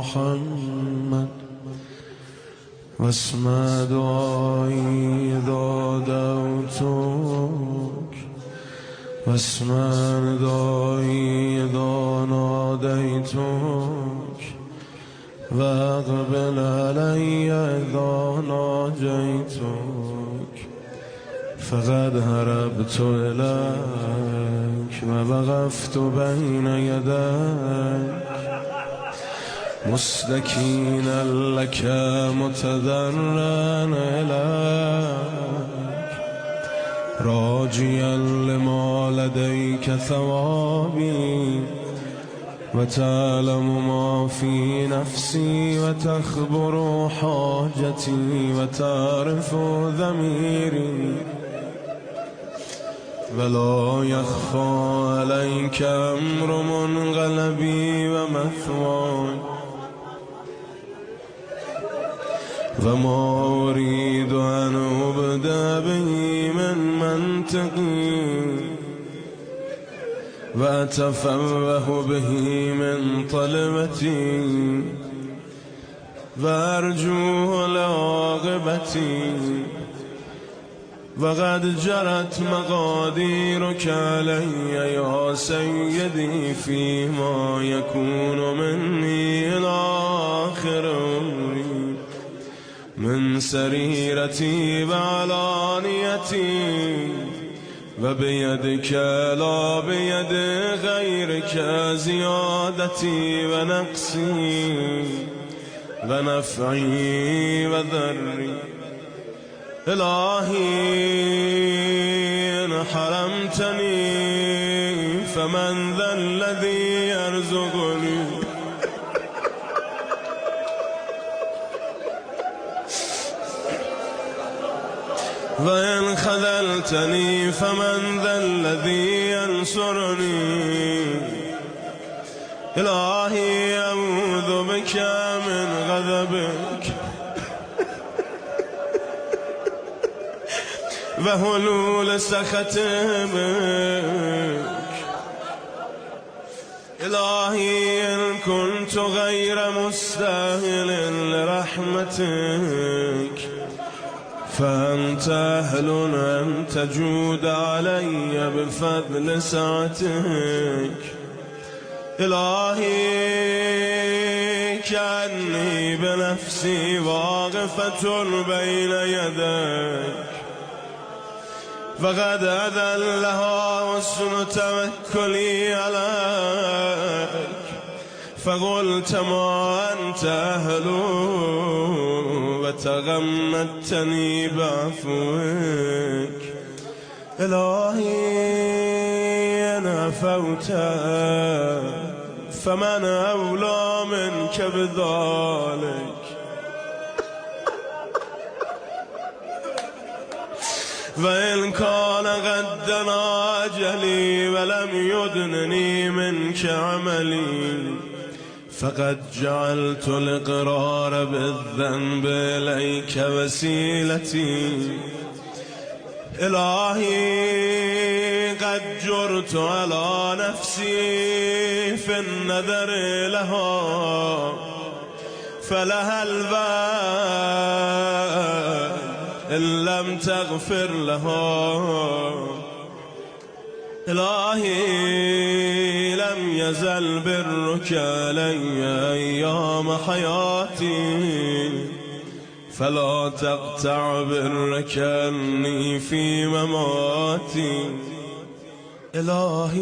محمد واسم دعایی إذا دعوتك واسم دعایی إذا ناديتك واقبل علي إذا ناجيتك فقد هربت إليك ووقفت بين يديك مستكينا لك متضرعا إليك راجيا لما لديك ثوابي وتعلم ما في نفسي وتخبر حاجتي وتعرف ضميري ولا يخفى عليك أمر منقلبي ومثواي وما أريد أن أبدأ به من منطقي وأتفوه به من طلبتي وأرجوه لعاقبتي وقد جرت مقاديرك علي يا سيدي فيما يكون مني إلى آخر عمري من سريرتي وعلانيتي وبيدك لا بيد غيرك زيادتي ونقصي ونفعي وضري إلهي إن حرمتني فمن ذا الذي يرزقني وإن خذلتني فمن ذا الذي ينصرني إلهي أعوذ بك من غضبك وهلول سخطك إلهي إن كنت غير مستاهل لرحمتك فأنت أهل أن تجود علي بفضل سعتك إلهي كأني بنفسي واقفة بين يديك فقد أذلها حسن توكلي عليك فقلت ما أنت أهل وتغمدتني بعفوك إلهي إن عفوت فمن أولى منك بذلك وإن كان قد دنا أجلي ولم يدنني منك عملي فقد جعلت الإقرار بالذنب إليك وسيلتي إلهي قد جرت على نفسي في النذر لها فلها البال إن لم تغفر لها إلهي لم يزل برك علي أيام حياتي فلا تقطع برك عني في مماتي إلهي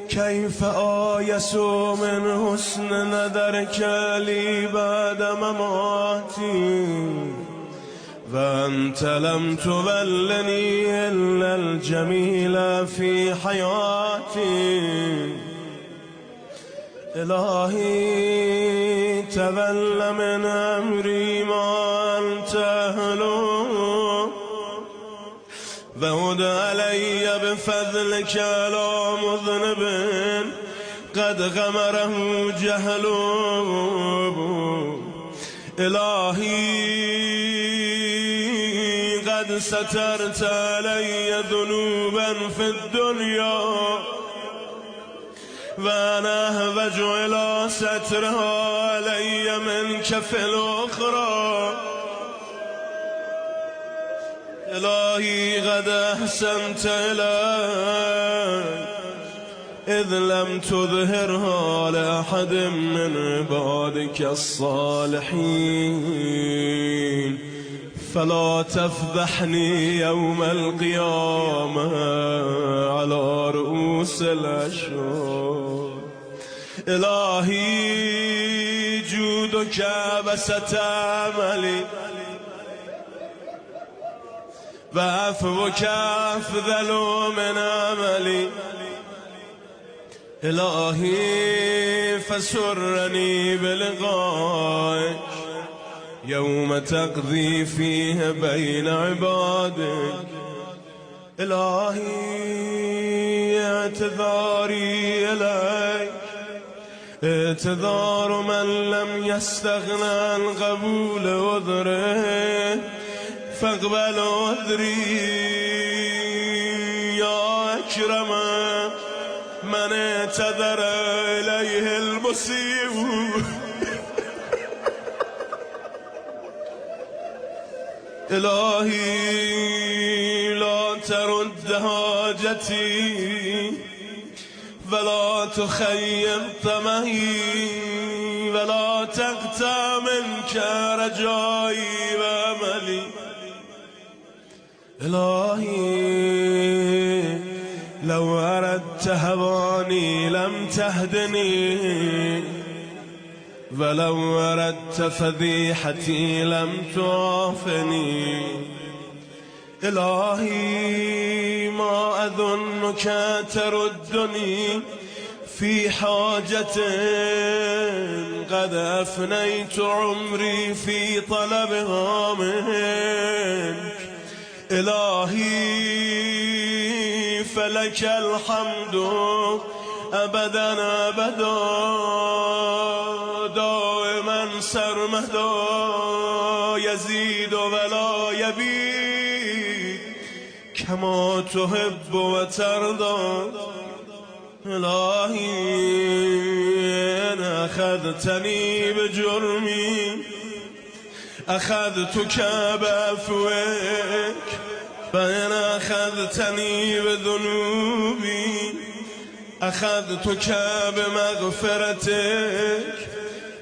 كيف آيس من حسن نظرك لي بعد مماتي وأنت لم تبلني إلا الجميل في حياتي إلهي تول من أمري ما أنت أهله وهد علي بفضلك على مذنب قد غمره جهل إلهي قد سترت علي ذنوبا في الدنيا وأنا أهوج إلى سترها علي منك في الأخرى. إلهي قد أحسنت إلي إذ لم تظهرها لأحد من عبادك الصالحين، فلا تفضحني يوم القيامة على رؤوس الأشهر. إلهي جودك بسط عملي وعفوك أفضل من عملي. إلهي فسرني بلقائك يوم تقضي فيه بين عبادك. إلهي اعتذاري إليك اعتذار من لم يستغن عن قبول عذره، فاقبل عذري يا أكرم من اعتذر إليه المسيء. إلهي لا ترد حاجتي ولا تخيب طمعي ولا تقطع منك رجائي وأملي. إلهي لو أردت هواني لم تهدني، ولو أردت فضيحتي لم تعافني. إلهي ما أظنك تردني في حاجة قد أفنيت عمري في طلبها منك. إلهي فلك الحمد أبدا أبدا دائما سرمدا يزيد ولا يبيد كما تحب وترضى. إلهي إن أخذتني بجرمي أخذتك بعفوك، فإن أخذتني بذنوبي أخذتك بمغفرتك،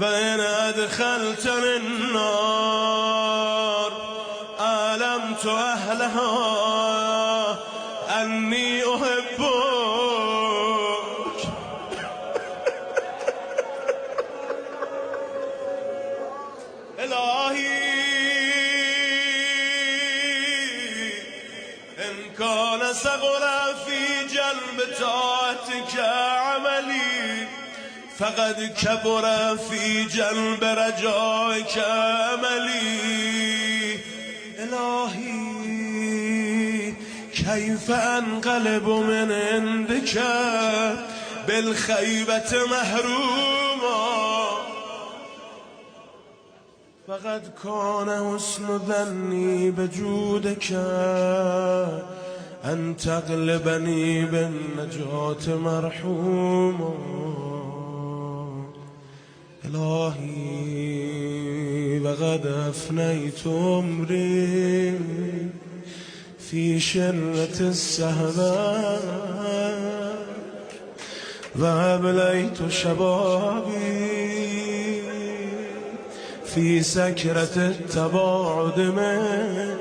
فإن أدخلتني النار أعلمت أهلها أني أحبك. إلهي إن كان صغرا في جلب طاعتك عملي، فقد كبر في جلب رجائك أملي. إلهي كيف أنقلب من عندك بالخيبة محروما، فقد كان حسن ظني بجودك أن تغلبني بالنجاة مرحوما. إلهي وقد أفنيت عمري في شرة السهباء وأبليت شبابي في سكرة التباعد منك.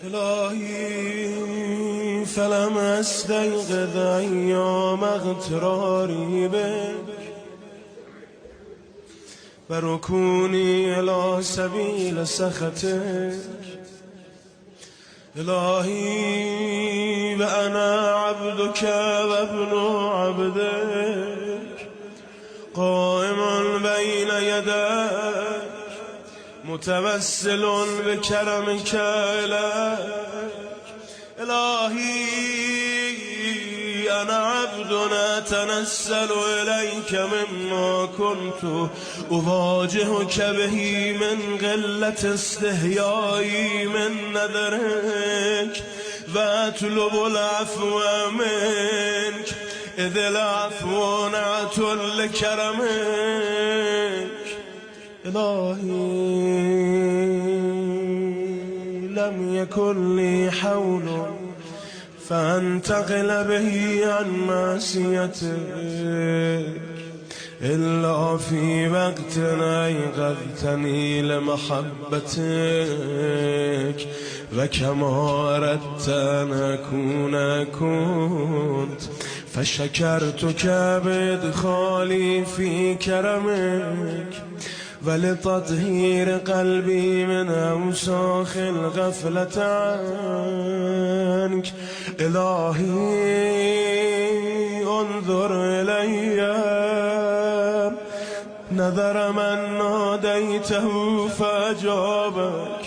إلهي فلم أستيقظ أيام اغتراري بك وركوني إلى سبيل سخطك. إلهي وأنا عبدك وابن عبدك قائم بين يديك متوسل بكرمك إليك. إلهي أنا عبد أتنسل إليك مما كنت أواجهك به من قلة استحيائي من نذرك وأطلب العفو منك إذ العفو نعت لكرمك. إلهي لم يكن لي حول فأنتقل به عن معصيتك إلا في وقت أيقظتني لمحبتك وكما أردت أن أكون كنت فشكرتك بإدخالي في كرمك ولتطهير قلبي من أوساخ الغفلة عنك. إلهي انظر إلي نظر من ناديته فأجابك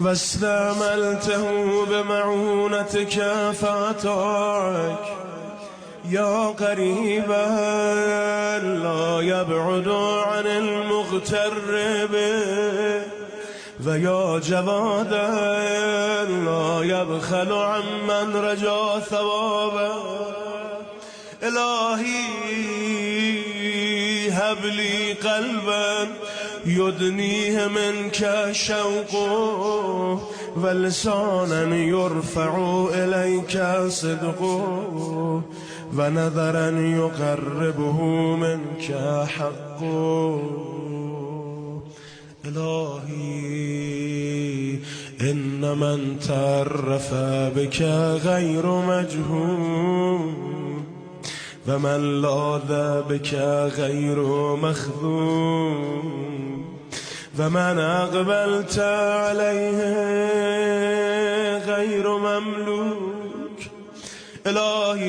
واستعملته بمعونتك فأطاعك. يا قريبا لا يبعد عن المغترب ويا جوادا لا يبخل عمن رجا ثوابا. إلهي هب لي قلبا يدنيه منك شوقه ولسانا يرفع إليك صدقه ونظرا يقربه منك حقه. إلهي إن من تعرف بك غير مجهول ومن لاذ بك غير مخذول ومن أقبلت عليه غير مملوك. إلهي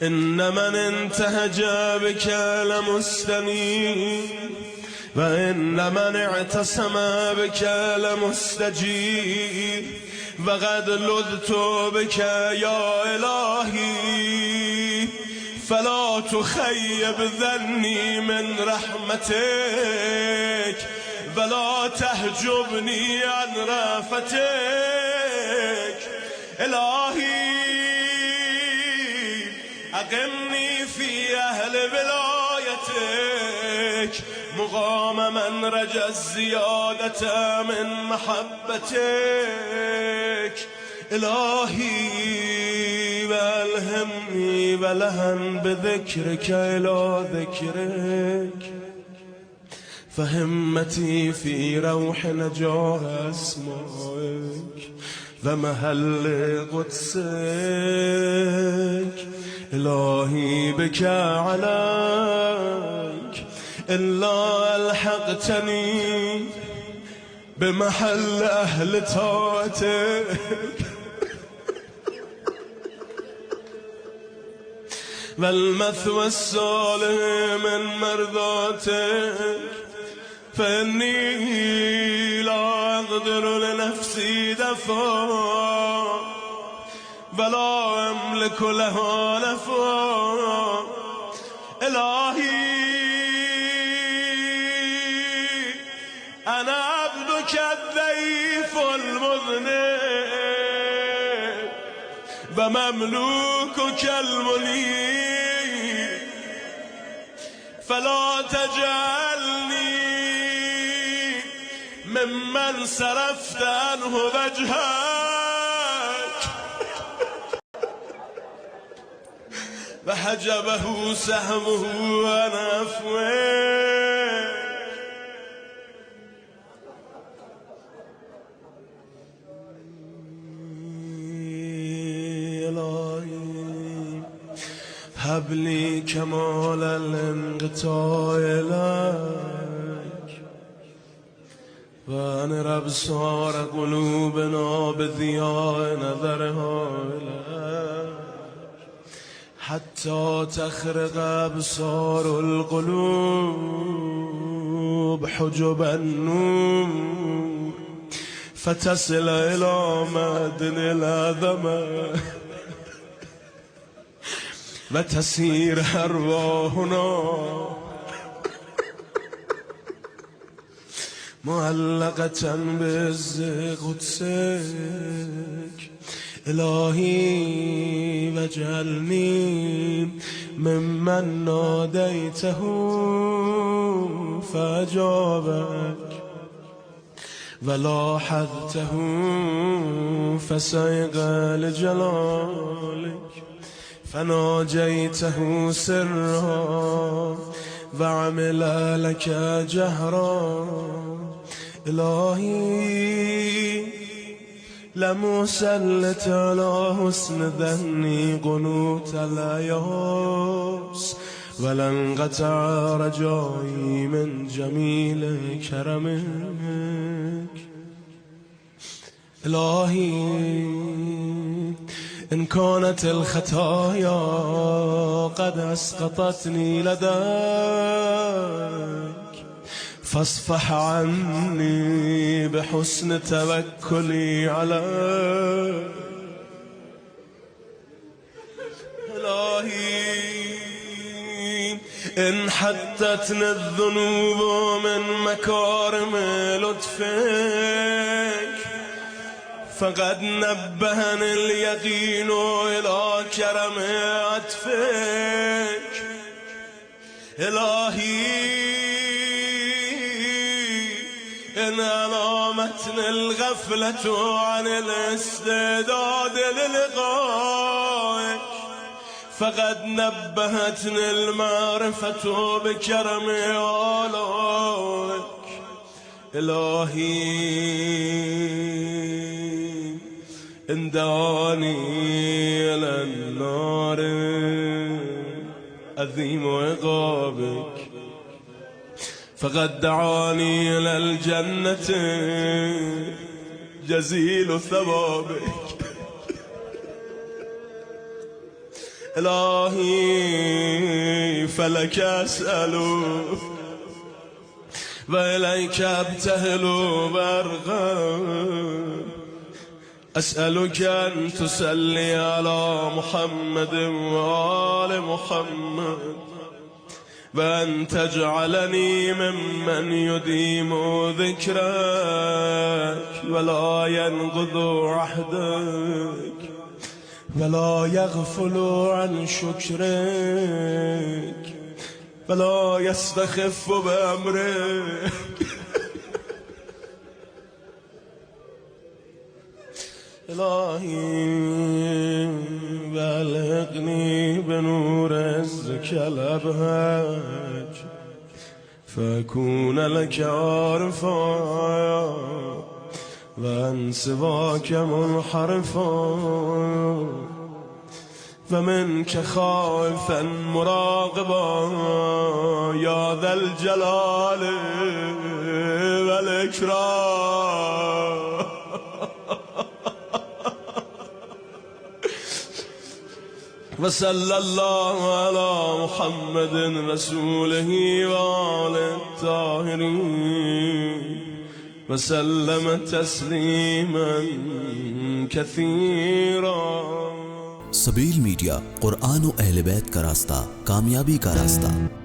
إن من انتهج بك لمستنير وإن من اعتصم بك لمستجير وقد لذت بك يا إلهي فلا تخيب ظني من رحمتك ولا تحجبني عن رافتك. إلهي أقمني في أهل ولايتك مقام من رجى الزيادة من محبتك. إلهي والهمني ولهن بذكرك إلى ذكرك فهمتي في روح نجاه اسمك ومحل قدسك. إلهي بك عليك إلا ألحقتني بمحل أهل طاعتك والمثوى الصالح من مرضاتك فإني لا أقدر لنفسي دفعا ولا أملك لها نفعا. إلهي أنا عبدك الضعيف المذنب ومملوكك المنيب فلا تجعلني ممن صرفت عنه وجهك وحجبه سهمه عن عفوك. إلهي هب لي كمال الانقطاع إليك وأنر أبصار قلوبنا بضياء نظرها إليك حتى تخرق أبصار القلوب حجب النور فتصل إلى معدن العظمة وتسير أرواحنا معلقة بعز قدسك إلهي واجعلني ممن ناديته فأجابك ولاحظته فسيق لجلالك فناجيته سرا وعمل لك جهرا إلهي لم أسلط على حسن ظني قنوت الأياس ولا انقطع رجائي من جميل كرمك إلهي إن كانت الخطايا قد أسقطتني لديك فاصفح عني بحسن توكلي عليك إلهي إن حدتني الذنوب من مكارم لطفك فقد نبهني اليقين إلى كرم عطفك إلهي إن ألامتني الغفلة عن الاستعداد للقائك فقد نبهتني المعرفة بكرم آلائك إلهي إن دعاني إلى النار عظيم عقابك فقد دعاني إلى الجنة جزيل ثوابك إلهي فلك أسأل وإليك أبتهل وأرغب أسألك أن تسلي على محمد وآل محمد وأن تجعلني ممن يديم ذكرك ولا ينقض عهدك ولا يغفل عن شكرك ولا يستخف بأمرك إلهي بلغني بنور عزك الأبهج فأكون لك عارفا وعن سواك منحرفا ومنك خائفا مراقبا يا ذا الجلال والإكرام وصلى الله على محمد رسوله وآله الطاهرين وسلم تسليما كثيرا. सबील मीडिया कुरान और अहले बैत का रास्ता, कामयाबी का रास्ता.